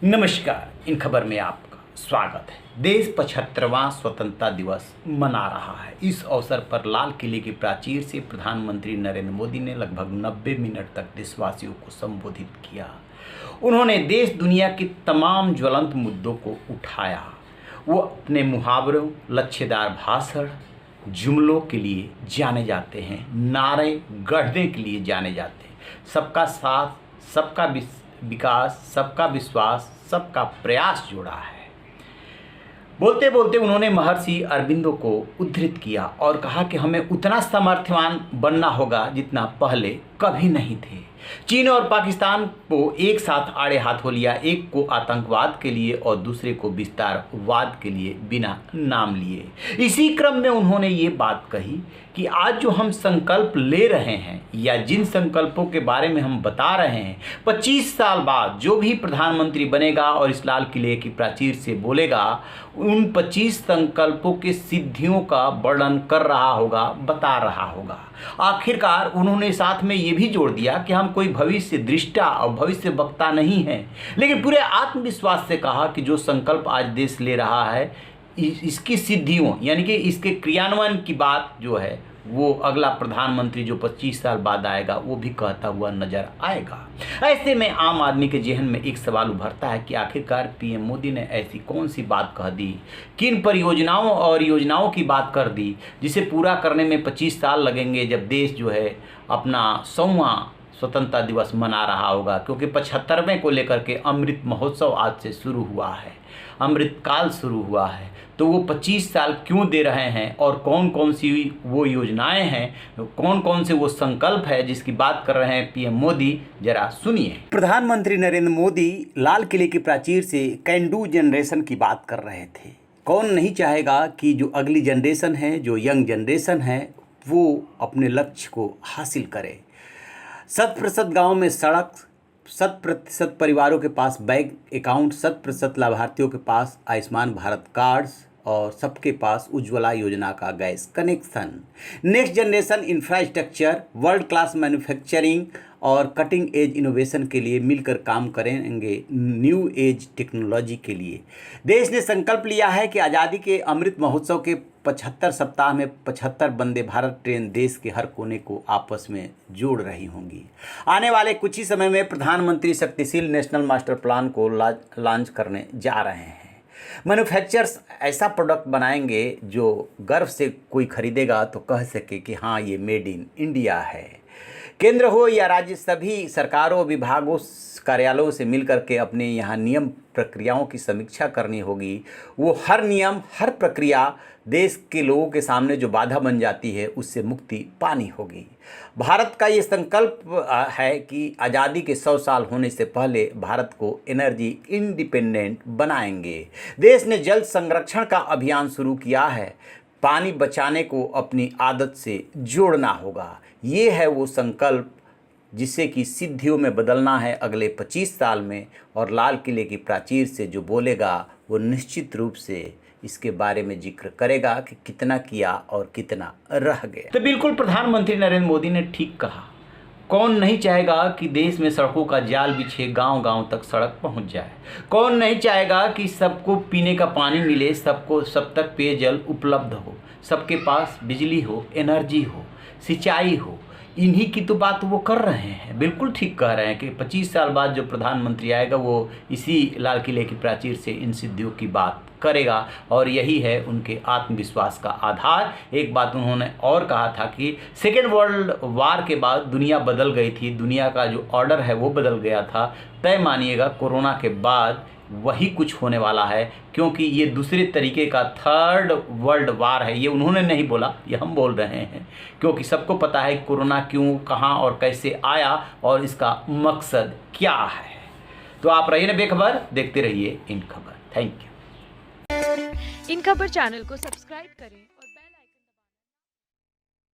नमस्कार। इन खबर में आपका स्वागत है। देश 75वां स्वतंत्रता दिवस मना रहा है। इस अवसर पर लाल किले की प्राचीर से प्रधानमंत्री नरेंद्र मोदी ने लगभग 90 मिनट तक देशवासियों को संबोधित किया। उन्होंने देश दुनिया के तमाम ज्वलंत मुद्दों को उठाया। वो अपने मुहावरों, लच्छेदार भाषण, जुमलों के लिए जाने जाते हैं, नारे गढ़ने के लिए जाने जाते हैं। सबका साथ, सबका विकास, सबका विश्वास, सबका प्रयास जुड़ा है। बोलते बोलते उन्होंने महर्षि अरबिंदो को उद्धृत किया और कहा कि हमें उतना सामर्थ्यवान बनना होगा जितना पहले कभी नहीं थे। चीन और पाकिस्तान को एक साथ आड़े हाथों लिया, एक को आतंकवाद के लिए और दूसरे को विस्तारवाद के लिए बिना नाम लिए। इसी क्रम में उन्होंने ये बात कही कि आज जो हम संकल्प ले रहे हैं या जिन संकल्पों के बारे में हम बता रहे हैं, 25 साल बाद जो भी प्रधानमंत्री बनेगा और इस लाल किले की प्राचीर से बोलेगा, उन 25 संकल्पों के सिद्धियों का वर्णन कर रहा होगा, बता रहा होगा। आखिरकार उन्होंने साथ में ये भी जोड़ दिया कि हम कोई भविष्य दृष्टा और भविष्य वक्ता नहीं हैं, लेकिन पूरे आत्मविश्वास से कहा कि जो संकल्प आज देश ले रहा है, इसकी सिद्धियों यानी कि इसके क्रियान्वयन की बात जो है वो अगला प्रधानमंत्री जो 25 साल बाद आएगा वो भी कहता हुआ नजर आएगा। ऐसे में आम आदमी के जहन में एक सवाल उभरता है कि आखिरकार पीएम मोदी ने ऐसी कौन सी बात कह दी, किन परियोजनाओं और योजनाओं की बात कर दी जिसे पूरा करने में 25 साल लगेंगे, जब देश जो है अपना 100वां स्वतंत्रता दिवस मना रहा होगा। क्योंकि 75वें को लेकर के अमृत महोत्सव आज से शुरू हुआ है, अमृत काल शुरू हुआ है। तो वो 25 साल क्यों दे रहे हैं और कौन कौन सी वो योजनाएं हैं, कौन कौन से वो संकल्प है जिसकी बात कर रहे हैं पीएम मोदी, जरा सुनिए। प्रधानमंत्री नरेंद्र मोदी लाल किले की प्राचीर से कैन डू जनरेशन की बात कर रहे थे। कौन नहीं चाहेगा कि जो अगली जनरेशन है, जो यंग जनरेशन है, वो अपने लक्ष्य को हासिल करे। 100% गाँव में सड़क, 100% परिवारों के पास बैंक अकाउंट, 100% लाभार्थियों के पास आयुष्मान भारत कार्ड्स और सबके पास उज्ज्वला योजना का gas connection. Next generation infrastructure, world class manufacturing और कटिंग एज इनोवेशन के लिए मिलकर काम करेंगे, न्यू एज टेक्नोलॉजी के लिए। देश ने संकल्प लिया है कि आज़ादी के अमृत महोत्सव के 75 सप्ताह में 75 वंदे भारत ट्रेन देश के हर कोने को आपस में जोड़ रही होंगी। आने वाले कुछ ही समय में प्रधानमंत्री शक्तिशील नेशनल मास्टर प्लान को लॉन्च करने जा रहे हैं। मैन्युफैक्चरर्स ऐसा प्रोडक्ट बनाएंगे जो गर्व से कोई खरीदेगा तो कह सके कि हाँ, ये मेड इन इंडिया है। केंद्र हो या राज्य, सभी सरकारों, विभागों, कार्यालयों से मिलकर के अपने यहाँ नियम प्रक्रियाओं की समीक्षा करनी होगी। वो हर नियम, हर प्रक्रिया देश के लोगों के सामने जो बाधा बन जाती है उससे मुक्ति पानी होगी। भारत का ये संकल्प है कि आज़ादी के 100 साल होने से पहले भारत को एनर्जी इंडिपेंडेंट बनाएंगे। देश ने जल संरक्षण का अभियान शुरू किया है। पानी बचाने को अपनी आदत से जोड़ना होगा। ये है वो संकल्प जिसे कि सिद्धियों में बदलना है अगले 25 साल में। और लाल किले की प्राचीर से जो बोलेगा वो निश्चित रूप से इसके बारे में जिक्र करेगा कि कितना किया और कितना रह गया। तो बिल्कुल प्रधानमंत्री नरेंद्र मोदी ने ठीक कहा। कौन नहीं चाहेगा कि देश में सड़कों का जाल बिछे, गांव गांव तक सड़क पहुंच जाए। कौन नहीं चाहेगा कि सबको पीने का पानी मिले, सबको सब तक पेयजल उपलब्ध हो, सबके पास बिजली हो, एनर्जी हो, सिंचाई हो। इन्हीं की तो बात वो कर रहे हैं। बिल्कुल ठीक कह रहे हैं कि 25 साल बाद जो प्रधानमंत्री आएगा वो इसी लाल किले की प्राचीर से इन सिद्धियों की बात करेगा और यही है उनके आत्मविश्वास का आधार। एक बात उन्होंने और कहा था कि सेकेंड वर्ल्ड वार के बाद दुनिया बदल गई थी, दुनिया का जो ऑर्डर है वो बदल गया था। तय मानिएगा कोरोना के बाद वही कुछ होने वाला है, क्योंकि ये दूसरे तरीके का थर्ड वर्ल्ड वार है। ये उन्होंने नहीं बोला, ये हम बोल रहे हैं, क्योंकि सबको पता है कोरोना क्यों, कहाँ और कैसे आया और इसका मकसद क्या है। तो आप रहिए ना बेखबर, देखते रहिए इन खबर। Thank you. इन खबर चैनल को सब्सक्राइब करें।